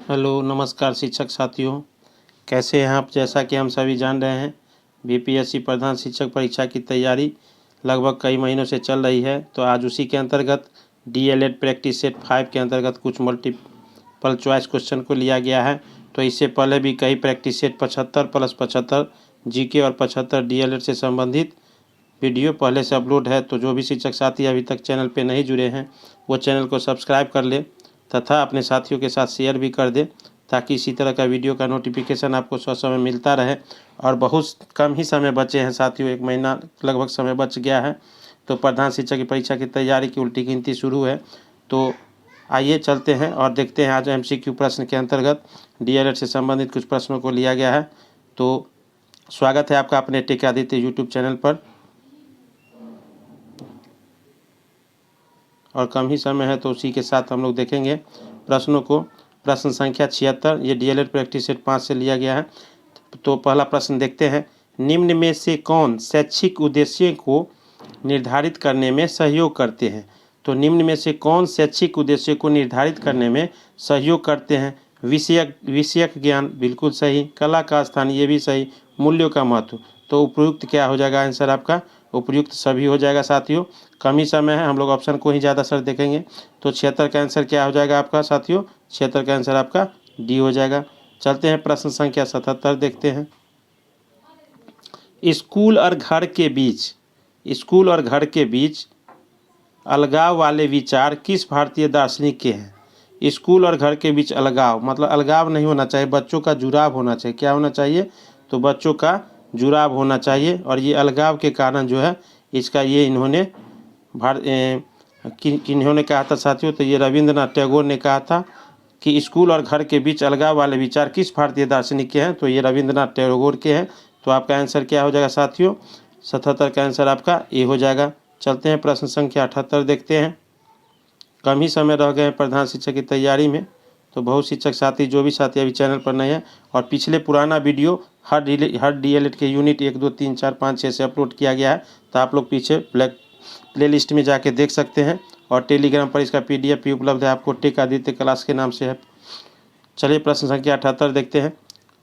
Hello नमस्कार शिक्षक साथियों, कैसे हैं आप। जैसा कि हम सभी जान रहे हैं, बीपीएससी प्रधान शिक्षक परीक्षा की तैयारी लगभग कई महीनों से चल रही है। तो आज उसी के अंतर्गत डीएलएड प्रैक्टिस सेट 5 के अंतर्गत कुछ मल्टीपल चॉइस क्वेश्चन को लिया गया है। तो इससे पहले भी कई प्रैक्टिस सेट 75+75 जीके और 75 डीएलएड से संबंधित वीडियो पहले से अपलोड है। तो जो भी शिक्षक साथी अभी तक चैनल पर नहीं जुड़े हैं, वो चैनल को सब्सक्राइब कर ले तथा अपने साथियों के साथ शेयर भी कर दे, ताकि इसी तरह का वीडियो का नोटिफिकेशन आपको समय मिलता रहे। और बहुत कम ही समय बचे हैं साथियों, 1 महीना लगभग समय बच गया है। तो प्रधान शिक्षक की परीक्षा की तैयारी की उल्टी गिनती शुरू है। तो आइए चलते हैं और देखते हैं। आज एमसीक्यू प्रश्न के अंतर्गत डीएलएड से संबंधित कुछ प्रश्नों को लिया गया है। तो स्वागत है आपका अपने टेक आदित्य यूट्यूब चैनल पर। और कम ही समय है, तो उसी के साथ हम लोग देखेंगे प्रश्नों को। प्रश्न संख्या 76, ये डीएलएड प्रैक्टिस सेट 5 से लिया गया है। तो पहला प्रश्न देखते हैं। निम्न में से कौन शैक्षिक उद्देश्य को निर्धारित करने में सहयोग करते हैं। तो निम्न में से कौन शैक्षिक उद्देश्य को निर्धारित करने में सहयोग करते हैं। विषयक ज्ञान, बिल्कुल सही। कला का स्थान, ये भी सही। मूल्यों का महत्व, तो उपयुक्त क्या हो जाएगा आंसर आपका। उपयुक्त सभी हो जाएगा साथियों। कम ही समय है, हम लोग ऑप्शन को ही ज़्यादा सर देखेंगे। तो 76 का आंसर क्या हो जाएगा आपका साथियों। 76 का आंसर आपका डी हो जाएगा। चलते हैं प्रश्न संख्या 77 देखते हैं। स्कूल और घर के बीच अलगाव वाले विचार किस भारतीय दार्शनिक के हैं। स्कूल और घर के बीच अलगाव, मतलब अलगाव नहीं होना चाहिए, बच्चों का जुड़ाव होना चाहिए। क्या होना चाहिए, तो बच्चों का जुड़ाव होना चाहिए। और ये अलगाव के कारण जो है इसका ये इन्होंने किन्होंने कहा था साथियों, तो ये रविंद्रनाथ टैगोर ने कहा था कि स्कूल और घर के बीच अलगाव वाले विचार किस भारतीय दार्शनिक के हैं। तो ये रविंद्रनाथ टैगोर के हैं। तो आपका आंसर क्या हो जाएगा साथियों। 77 का आंसर आपका ए हो जाएगा। चलते हैं प्रश्न संख्या 78 देखते हैं। कम ही समय रह गए हैं प्रधान शिक्षक की तैयारी में। तो बहुत शिक्षक साथी, जो भी साथी अभी चैनल पर नहीं है और पिछले पुराना वीडियो हर डीएलएड के यूनिट 1, 2, 3, 4, 5, 6 से अपलोड किया गया है। तो आप लोग पीछे प्लेलिस्ट में जाके देख सकते हैं। और टेलीग्राम पर इसका पीडीएफ भी उपलब्ध है आपको, टेक आदित्य क्लास के नाम से है। चलिए प्रश्न संख्या 78 देखते हैं।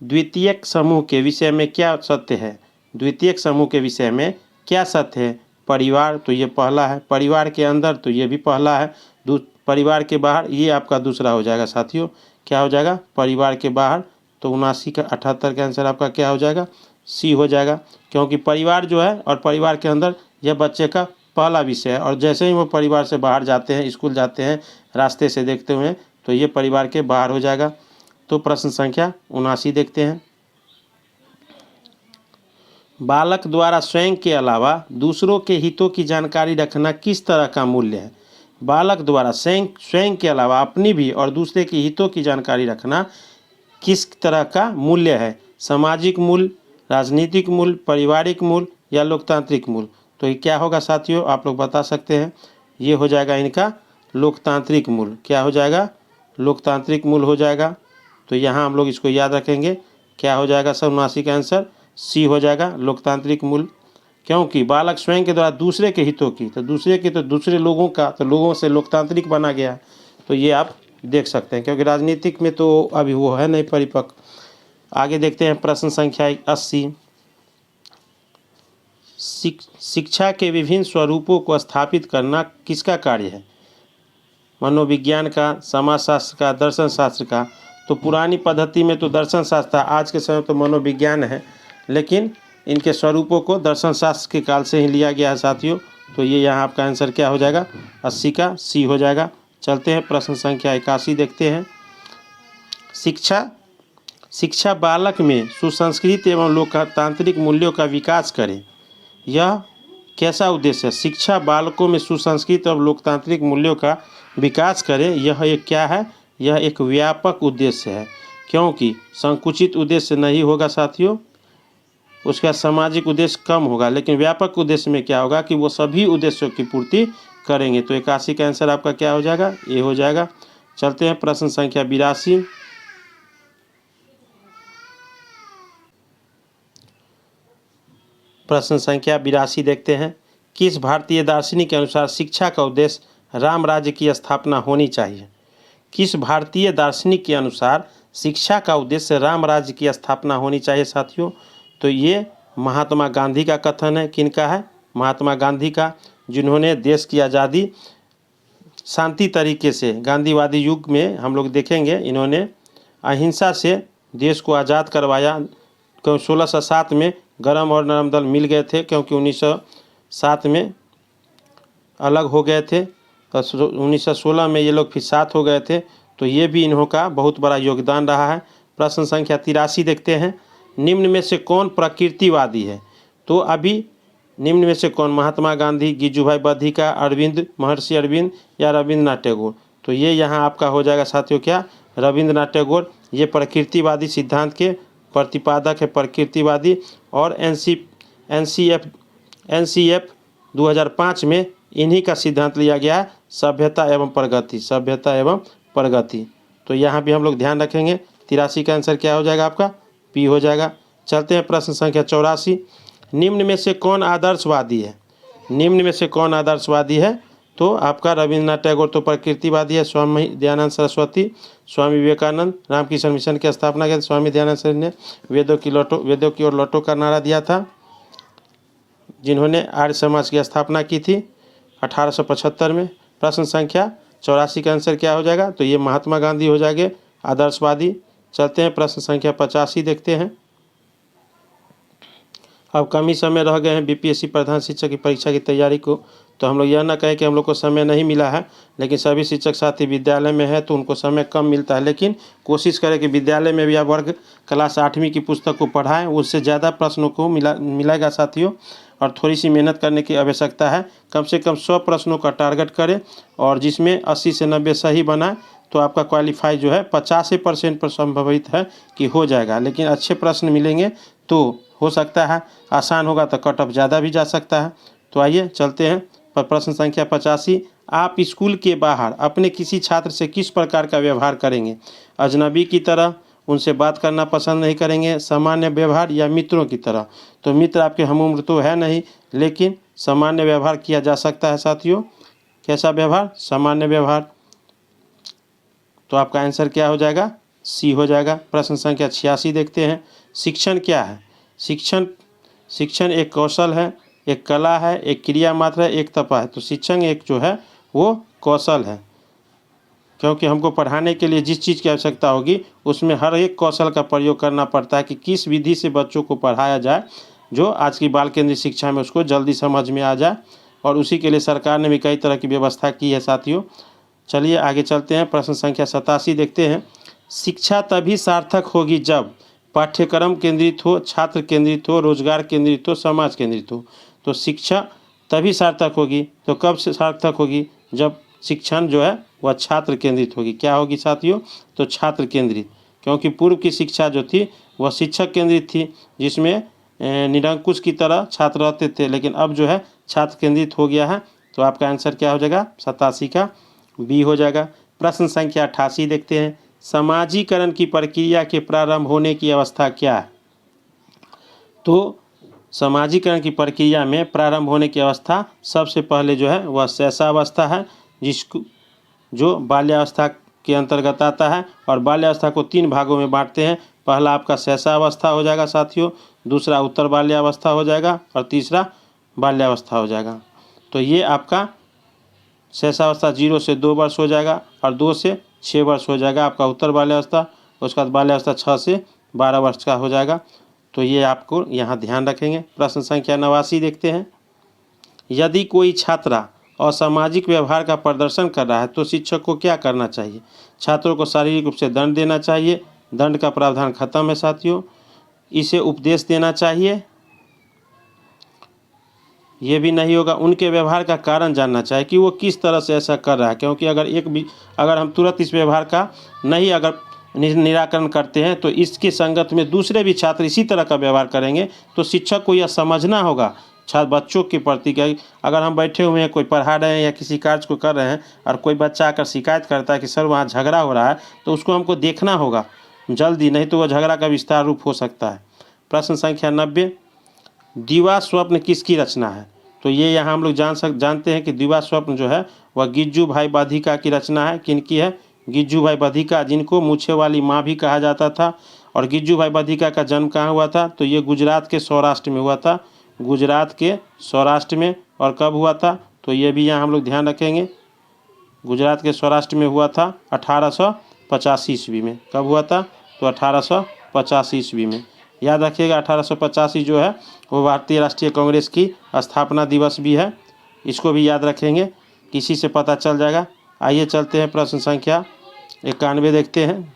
द्वितीयक समूह के विषय में क्या सत्य है। द्वितीयक समूह के विषय में क्या सत्य है। परिवार, तो ये पहला है। परिवार के अंदर, तो ये भी पहला है। परिवार के बाहर, ये आपका दूसरा हो जाएगा साथियों। क्या हो जाएगा, परिवार के बाहर। तो 79 का 78 का आंसर आपका क्या हो जाएगा, सी हो जाएगा। क्योंकि परिवार जो है और परिवार के अंदर, यह बच्चे का पहला विषय है। और जैसे ही वो परिवार से बाहर जाते हैं, स्कूल जाते हैं, रास्ते से देखते हुए, तो ये परिवार के बाहर हो जाएगा। तो प्रश्न संख्या 79 देखते हैं। बालक द्वारा स्वयं के अलावा दूसरों के हितों की जानकारी रखना किस तरह का मूल्य है। बालक द्वारा स्वयं के अलावा अपनी भी और दूसरे के हितों की जानकारी रखना किस तरह का मूल्य है। सामाजिक मूल्य, राजनीतिक मूल्य, पारिवारिक मूल्य या लोकतांत्रिक मूल्य। तो ये क्या होगा साथियों, आप लोग बता सकते हैं। ये हो जाएगा इनका लोकतांत्रिक मूल्य। क्या हो जाएगा, लोकतांत्रिक मूल्य हो जाएगा। तो यहाँ हम लोग इसको याद रखेंगे। क्या हो जाएगा सर, 79 का आंसर सी हो जाएगा, लोकतांत्रिक मूल्य। क्योंकि बालक स्वयं के द्वारा दूसरे के हितों की, तो दूसरे के, तो दूसरे लोगों का, तो लोगों से लोकतांत्रिक बना गया। तो ये आप देख सकते हैं, क्योंकि राजनीतिक में तो अभी वो है नहीं परिपक्व। आगे देखते हैं प्रश्न संख्या 80। शिक्षा के विभिन्न स्वरूपों को स्थापित करना किसका कार्य है। मनोविज्ञान का, समाजशास्त्र का, दर्शन शास्त्र का। तो पुरानी पद्धति में तो दर्शन शास्त्र था, आज के समय तो मनोविज्ञान है। लेकिन इनके स्वरूपों को दर्शन शास्त्र के काल से ही लिया गया है साथियों। तो ये यहाँ आपका आंसर क्या हो जाएगा, 80 का सी हो जाएगा। चलते हैं प्रश्न संख्या 81 देखते हैं। शिक्षा बालक में सुसंस्कृत एवं लोकतांत्रिक मूल्यों का विकास करे, यह कैसा उद्देश्य है। शिक्षा बालकों में सुसंस्कृत और लोकतांत्रिक मूल्यों का विकास करे, यह एक क्या है, यह एक व्यापक उद्देश्य है। क्योंकि संकुचित उद्देश्य नहीं होगा साथियों, उसका सामाजिक उद्देश्य कम होगा। लेकिन व्यापक उद्देश्य में क्या होगा कि वो सभी उद्देश्यों की पूर्ति करेंगे। तो 81 का आंसर आपका क्या हो जाएगा, ए हो जाएगा। चलते हैं प्रश्न संख्या 82। प्रश्न संख्या 82 देखते हैं। किस भारतीय दार्शनिक के अनुसार शिक्षा का उद्देश्य राम राज्य की स्थापना होनी चाहिए। किस भारतीय दार्शनिक के अनुसार शिक्षा का उद्देश्य राम राज्य की स्थापना होनी चाहिए साथियों? तो ये महात्मा गांधी का कथन है। किनका है? महात्मा गांधी का, जिन्होंने देश की आज़ादी शांति तरीके से, गांधीवादी युग में हम लोग देखेंगे, इन्होंने अहिंसा से देश को आज़ाद करवाया। 1607 में गरम और नरम दल मिल गए थे, क्योंकि 1907 में अलग हो गए थे, तो 1916 में ये लोग फिर साथ हो गए थे। तो ये भी इन्हों का बहुत बड़ा योगदान रहा है। प्रश्न संख्या 83 देखते हैं। निम्न में से कौन प्रकृतिवादी है? तो अभी निम्न में से कौन? महात्मा गांधी, गिजुभाई बधिका, अरविंद, महर्षि अरविंद या रविंद्रनाथ टैगोर? तो ये यहाँ आपका हो जाएगा साथियों क्या? रविंद्रनाथ टैगोर। ये प्रकृतिवादी सिद्धांत के प्रतिपादक है, प्रकृतिवादी। और एनसीएफ 2005 में इन्हीं का सिद्धांत लिया गया है, सभ्यता एवं प्रगति, सभ्यता एवं प्रगति। तो यहाँ भी हम लोग ध्यान रखेंगे। 83 का आंसर क्या हो जाएगा आपका? पी हो जाएगा। चलते हैं प्रश्न संख्या 84। निम्न में से कौन आदर्शवादी है? निम्न में से कौन आदर्शवादी है? तो आपका रविंद्रनाथ टैगोर तो प्रकृतिवादी है। स्वामी दयानंद सरस्वती, स्वामी विवेकानंद, रामकृष्ण मिशन की स्थापना की स्वामी दयानंद सरस्वती ने वेदों की ओर लौटो का नारा दिया था, जिन्होंने आर्य समाज की स्थापना की थी 1875 में। प्रश्न संख्या 84 का आंसर क्या हो जाएगा? तो ये महात्मा गांधी हो जाएंगे आदर्शवादी। चलते हैं प्रश्न संख्या 85 देखते हैं। अब कम ही समय रह गए हैं बीपीएससी प्रधान शिक्षक की परीक्षा की तैयारी को, तो हम लोग यह ना कहें कि हम लोग को समय नहीं मिला है, लेकिन सभी शिक्षक साथी विद्यालय में है तो उनको समय कम मिलता है। लेकिन कोशिश करें कि विद्यालय में भी आप वर्ग क्लास 8वीं की पुस्तक को पढ़ाएं, उससे ज़्यादा प्रश्नों को मिलेगा साथियों। और थोड़ी सी मेहनत करने की आवश्यकता है। कम से कम 100 प्रश्नों का टारगेट करें, और जिसमें 80 से 90 सही बनाए तो आपका क्वालिफाई जो है 50% पर संभावित है कि हो जाएगा। लेकिन अच्छे प्रश्न मिलेंगे तो हो सकता है, आसान होगा तो कट ऑफ ज़्यादा भी जा सकता है। तो आइए चलते हैं प्रश्न संख्या 85। आप स्कूल के बाहर अपने किसी छात्र से किस प्रकार का व्यवहार करेंगे? अजनबी की तरह, उनसे बात करना पसंद नहीं करेंगे, सामान्य व्यवहार, या मित्रों की तरह? तो मित्र आपके हम उम्र तो है नहीं, लेकिन सामान्य व्यवहार किया जा सकता है साथियों। कैसा व्यवहार? सामान्य व्यवहार। तो आपका आंसर क्या हो जाएगा? सी हो जाएगा। प्रश्न संख्या 86 देखते हैं। शिक्षण क्या है? शिक्षण एक कौशल है, एक कला है, एक क्रिया मात्र है, एक तपा है। तो शिक्षण एक जो है वो कौशल है, क्योंकि हमको पढ़ाने के लिए जिस चीज़ की आवश्यकता होगी उसमें हर एक कौशल का प्रयोग करना पड़ता है कि किस विधि से बच्चों को पढ़ाया जाए, जो आज की बाल केंद्रीय शिक्षा में उसको जल्दी समझ में आ जाए। और उसी के लिए सरकार ने भी कई तरह की व्यवस्था की है साथियों। चलिए आगे चलते हैं। प्रश्न संख्या 87 देखते हैं। शिक्षा तभी सार्थक होगी जब पाठ्यक्रम केंद्रित हो, छात्र केंद्रित हो, रोजगार केंद्रित हो, समाज केंद्रित हो। तो शिक्षा तभी सार्थक होगी, तो कब से सार्थक होगी? जब शिक्षण जो है वह छात्र केंद्रित होगी। क्या होगी साथियों? तो छात्र केंद्रित, क्योंकि पूर्व की शिक्षा जो थी वह शिक्षक केंद्रित थी, जिसमें निरंकुश की तरह छात्र रहते थे, लेकिन अब जो है छात्र केंद्रित हो गया है। तो आपका आंसर क्या हो जाएगा? 87 का बी हो जाएगा। प्रश्न संख्या 88 देखते हैं। समाजीकरण की प्रक्रिया के प्रारंभ होने की अवस्था क्या है? तो समाजीकरण की प्रक्रिया में प्रारंभ होने की अवस्था सबसे पहले जो है वह शैशवावस्था है, जो बाल्यावस्था के अंतर्गत आता है। और बाल्यावस्था को 3 भागों में बांटते हैं। पहला आपका शैशवावस्था हो जाएगा साथियों, दूसरा उत्तर बाल्यावस्था हो जाएगा, और तीसरा बाल्यावस्था हो जाएगा। तो ये आपका शैशवावस्था 0 से 2 वर्ष हो जाएगा, और 2 से 6 वर्ष हो जाएगा आपका उत्तर बाल्यावस्था। उसके बाद बाल्यावस्था 6 से 12 वर्ष का हो जाएगा। तो ये आपको यहाँ ध्यान रखेंगे। प्रश्न संख्या 89 देखते हैं। यदि कोई छात्रा असामाजिक व्यवहार का प्रदर्शन कर रहा है तो शिक्षक को क्या करना चाहिए? छात्रों को शारीरिक रूप से दंड देना चाहिए, दंड का प्रावधान खत्म है साथियों। इसे उपदेश देना चाहिए, ये भी नहीं होगा। उनके व्यवहार का कारण जानना चाहिए कि वो किस तरह से ऐसा कर रहा है, क्योंकि अगर हम तुरंत इस व्यवहार का नहीं अगर निराकरण करते हैं तो इसके संगत में दूसरे भी छात्र इसी तरह का व्यवहार करेंगे। तो शिक्षक को यह समझना होगा बच्चों के प्रति कि अगर हम बैठे हुए हैं, कोई पढ़ा रहे हैं या किसी कार्य को कर रहे हैं, और कोई बच्चा आकर शिकायत करता है कि सर वहाँ झगड़ा हो रहा है, तो उसको हमको देखना होगा जल्दी, नहीं तो वह झगड़ा का विस्तार रूप हो सकता है। प्रश्न संख्या 90। दिवा स्वप्न किसकी रचना है? तो ये यहाँ हम लोग जानते हैं कि दिवा स्वप्न जो है वह गिज्जू भाई बाधिका की रचना है। किनकी है? गिज्जू भाई बधिका, जिनको मूछे वाली माँ भी कहा जाता था। और गिज्जू भाई बधिका का जन्म कहाँ हुआ था? तो ये गुजरात के सौराष्ट्र में हुआ था, गुजरात के सौराष्ट्र में। और कब हुआ था? तो ये भी यहाँ हम लोग ध्यान रखेंगे, गुजरात के सौराष्ट्र में हुआ था 1885 ईस्वी में। कब हुआ था? तो 1885 ईस्वी में। याद रखिएगा 1885 जो है वो भारतीय राष्ट्रीय कांग्रेस की स्थापना दिवस भी है, इसको भी याद रखेंगे, किसी से पता चल जाएगा। आइए चलते हैं प्रश्न संख्या 91 देखते हैं।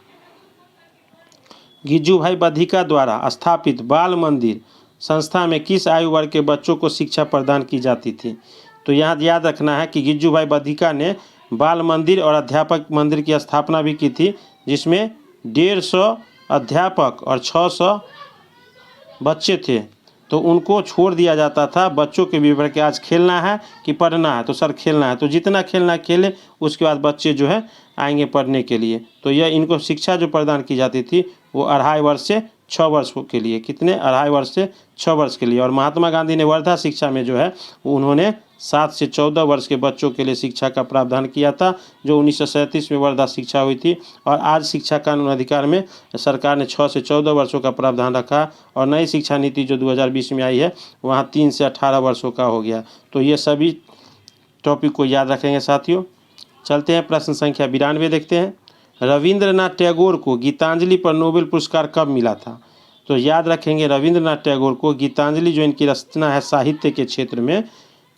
गिज्जू भाई बधिका द्वारा स्थापित बाल मंदिर संस्था में किस आयु वर्ग के बच्चों को शिक्षा प्रदान की जाती थी? तो यहाँ याद रखना है कि गिज्जू भाई बधिका ने बाल मंदिर और अध्यापक मंदिर की स्थापना भी की थी, जिसमें 150 अध्यापक और 600 बच्चे थे। तो उनको छोड़ दिया जाता था बच्चों के विवरण के, आज खेलना है कि पढ़ना है? तो सर खेलना है, तो जितना खेलना है खेले, उसके बाद बच्चे जो है आएंगे पढ़ने के लिए। तो यह इनको शिक्षा जो प्रदान की जाती थी वो 2.5 वर्ष से 6 वर्ष के लिए, कितने? 2.5 वर्ष से 6 वर्ष के लिए। और महात्मा गांधी ने वर्धा शिक्षा में जो है उन्होंने 7 से 14 वर्ष के बच्चों के लिए शिक्षा का प्रावधान किया था, जो 1937 में वर्धा शिक्षा हुई थी। और आज शिक्षा कानून अधिकार में सरकार ने 6 से 14 वर्षों का प्रावधान रखा, और नई शिक्षा नीति जो 2020 में आई है वहाँ 3 से 18 वर्षों का हो गया। तो ये सभी टॉपिक को याद रखेंगे साथियों। चलते हैं प्रश्न संख्या 92 देखते हैं। रविंद्रनाथ टैगोर को गीतांजलि पर नोबेल पुरस्कार कब मिला था? तो याद रखेंगे रविंद्रनाथ टैगोर को गीतांजलि जो इनकी रचना है साहित्य के क्षेत्र में,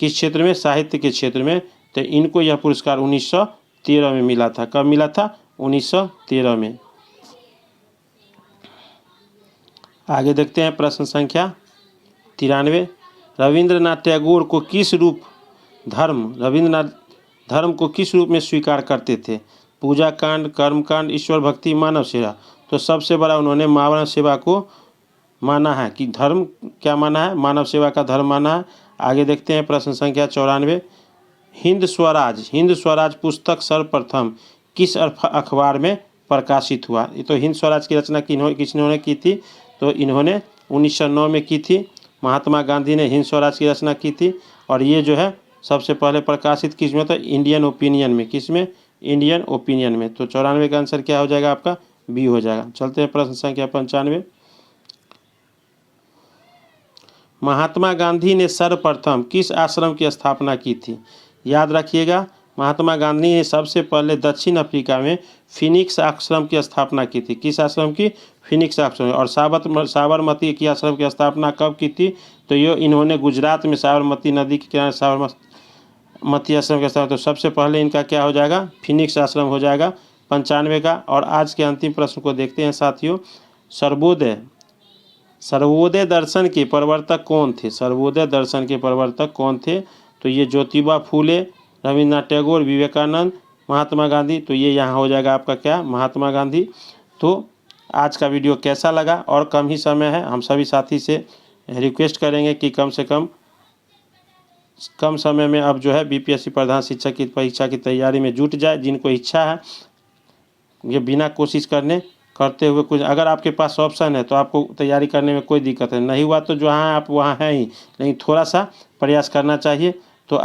किस क्षेत्र में? साहित्य के क्षेत्र में। तो इनको यह पुरस्कार 1913 में मिला था। कब मिला था? 1913 में। आगे देखते हैं प्रश्न संख्या 93। रविंद्रनाथ टैगोर को किस रूप रविंद्रनाथ धर्म को किस रूप में स्वीकार करते थे? पूजा कांड, कर्म कांड, ईश्वर भक्ति, मानव सेवा। तो सबसे बड़ा उन्होंने मानव सेवा को माना है, कि धर्म क्या माना है? मानव सेवा का धर्म माना है। आगे देखते हैं प्रश्न संख्या 94। हिंद स्वराज पुस्तक सर्वप्रथम किस अखबार में प्रकाशित हुआ? ये तो हिंद स्वराज की रचना किसने की थी? तो इन्होंने 1909 में की थी। महात्मा गांधी ने हिंद स्वराज की रचना की थी, और ये जो है सबसे पहले प्रकाशित किस में? तो इंडियन ओपिनियन में। किस में? इंडियन ओपिनियन में। तो 94 का आंसर क्या हो जाएगा आपका? बी हो जाएगा। चलते हैं प्रश्न संख्या 95। महात्मा गांधी ने सर्वप्रथम किस आश्रम की स्थापना की थी? याद रखिएगा महात्मा गांधी ने सबसे पहले दक्षिण अफ्रीका में फिनिक्स आश्रम की स्थापना की थी। किस आश्रम की? फिनिक्स आश्रम। और साबरमती की आश्रम की स्थापना कब की थी? तो ये इन्होंने गुजरात में साबरमती नदी के किनारे साबरमती आश्रम की स्थापना। तो सबसे पहले इनका क्या हो जाएगा? फिनिक्स आश्रम हो जाएगा 95 का। और आज के अंतिम प्रश्न को देखते हैं साथियों। सर्वोदय दर्शन के प्रवर्तक कौन थे? सर्वोदय दर्शन के प्रवर्तक कौन थे? तो ये ज्योतिबा फूले, रविंद्रनाथ टैगोर, विवेकानंद, महात्मा गांधी। तो ये यहाँ हो जाएगा आपका क्या? महात्मा गांधी। तो आज का वीडियो कैसा लगा? और कम ही समय है, हम सभी साथी से रिक्वेस्ट करेंगे कि कम से कम समय में अब जो है बीपीएससी प्रधान शिक्षक की परीक्षा की तैयारी में जुट जाए। जिनको इच्छा है ये बिना कोशिश करते हुए कुछ, अगर आपके पास ऑप्शन है तो आपको तैयारी करने में कोई दिक्कत है, नहीं हुआ तो जहाँ आप वहाँ हैं ही, लेकिन थोड़ा सा प्रयास करना चाहिए। तो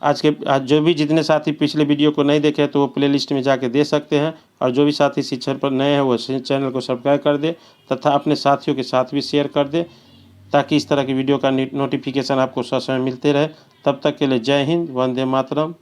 आज जो भी जितने साथी पिछले वीडियो को नहीं देखे तो वो प्लेलिस्ट में जाके दे सकते हैं, और जो भी साथी शिक्षण पर नए हैं वो चैनल को सब्सक्राइब कर दे तथा अपने साथियों के साथ भी शेयर कर दे, ताकि इस तरह की वीडियो का नोटिफिकेशन आपको समय मिलते रहे। तब तक के लिए जय हिंद, वंदे मातरम।